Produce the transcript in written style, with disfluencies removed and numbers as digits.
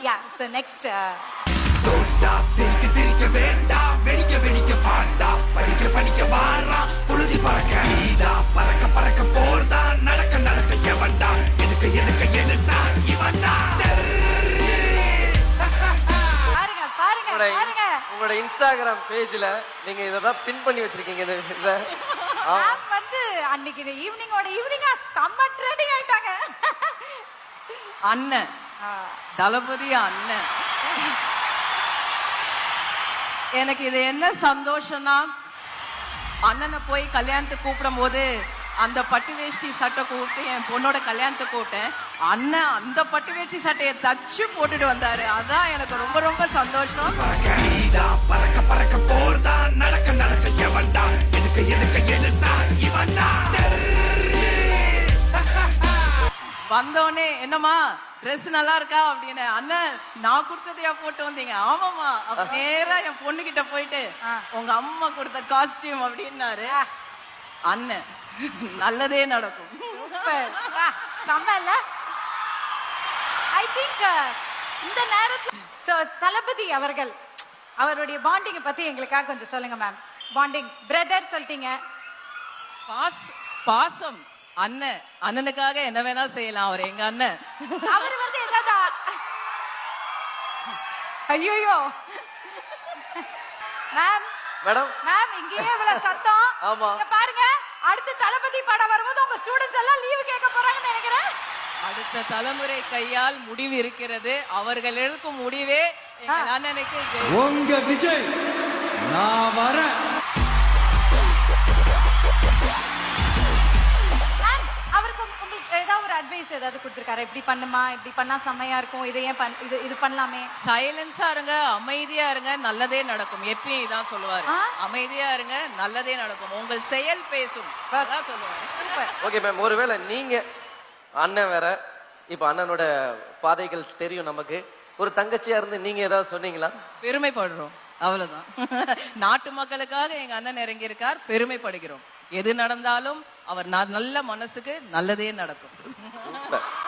Yeah so next திரிக்க வேண்டாம் வெடிக்க வெடிக்க பாண்டா படிக்க படிக்க வாரா புழுதி பறக்க நீதா பறக்க பறக்க போர்தா நடக்க நடக்க எவன்டா எதுக்கு எதுக்கு எதுட்டா இவன்டா பாருங்க பாருங்க பாருங்க உங்களோட இன்ஸ்டாகிராம் பேஜ்ல நீங்க இததான் பின் பண்ணி வச்சிருக்கீங்க இத மேம் வந்து அன்னைக்கு ஈவினிங்கோட ஈவினிங்கா செம்ம ட்ரெண்டிங் ஆயிட்டாங்க. அண்ணன் தளபதி அண்ணன். எனக்கு இது என்ன சந்தோஷம்னா, அண்ணனை போய் கல்யாணத்துக்கு கூப்பிடும் போது அந்த பட்டு வேஷ்டி சட்டை கூப்பிட்டு என் பொண்ணோட கல்யாணத்துக்கு கூப்பிட்டேன். அண்ணன் அந்த பட்டு வேஷ்டி சட்டையை தச்சு போட்டுட்டு வந்தாரு. அதான் எனக்கு ரொம்ப ரொம்ப சந்தோஷம். பறக்க பறக்க போர்தா நடக்க நடக்க எவன்டா எதுக்கு எதுக்கு எதுட்டா இவன்டா வந்தோடனே என்னம்மா ட்ரெஸ் நல்லா இருக்கா அப்படின்னு. அண்ணன் நான் கொடுத்ததையா போட்டு வந்தீங்க? ஆமாமா. அப்ப நேரா என் பொண்ணு கிட்ட போயிட்டு உங்க அம்மா கொடுத்த காஸ்டியூம் அப்படின்னாரு. அண்ணன் நல்லதே நடக்கும். ஐ திங்க் இந்த நேரத்துல சோ தளபதி அவர்கள் அவருடைய பாண்டிங் பத்தி எங்களுக்காக கொஞ்சம் சொல்லுங்க மேம். பாண்டிங் பிரதர் சொல்லிட்டீங்க. பாசம் அண்ணன். அண்ணனுக்காக என்ன வேணா செய்யலாம். அவர் எங்க அண்ணன். அவர் வந்து ஏதாவது ஐயோ மேம் மேடம் மேம் இங்கேயே இவ்வளவு சத்தம். ஆமா. இங்க பாருங்க அடுத்த தளபதி படம் வரும்போது உங்க ஸ்டூடெண்ட்ஸ் எல்லாம் லீவு கேட்க போறாங்கன்னு நினைக்கிறேன். அடுத்த தலைமுறை கையால் முடிவு இருக்கிறது. அவர்கள் எடுக்கும் முடிவே எங்க அண்ணனுக்கு உங்க விஜய் நான் வரேன். அவருக்கு உங்களுக்கு ஏதாவது ஒரு அட்வைஸ் ஏதாவது கொடுத்திருக்காரு? இப்படி பண்ணுமா, இப்படி பண்ணா செம்மையா இருக்கும், இதை ஏன் இது பண்ணலாமே? சைலன்ஸா இருங்க, அமைதியா இருங்க, நல்லதே நடக்கும். எப்பயும் இதான் சொல்லுவாரு. அமைதியா இருங்க, நல்லதே நடக்கும். உங்கள் செயல் பேசும். அதான் சொல்லுவாரு. ஓகே மேம், ஒருவேளை நீங்க அண்ணன் வேற, இப்ப அண்ணனோட பாதைகள் தெரியும் நமக்கு. ஒரு தங்கச்சியா இருந்து நீங்க ஏதாவது சொன்னீங்களா? பெருமைப்படுறோம், அவ்வளவுதான். நாட்டு மக்களுக்காக எங்க அண்ணன் இறங்கி இருக்கார், பெருமைப்படுகிறோம். எது நடந்தாலும் அவர் நல்ல மனசுக்கு நல்லதே நடக்கும்.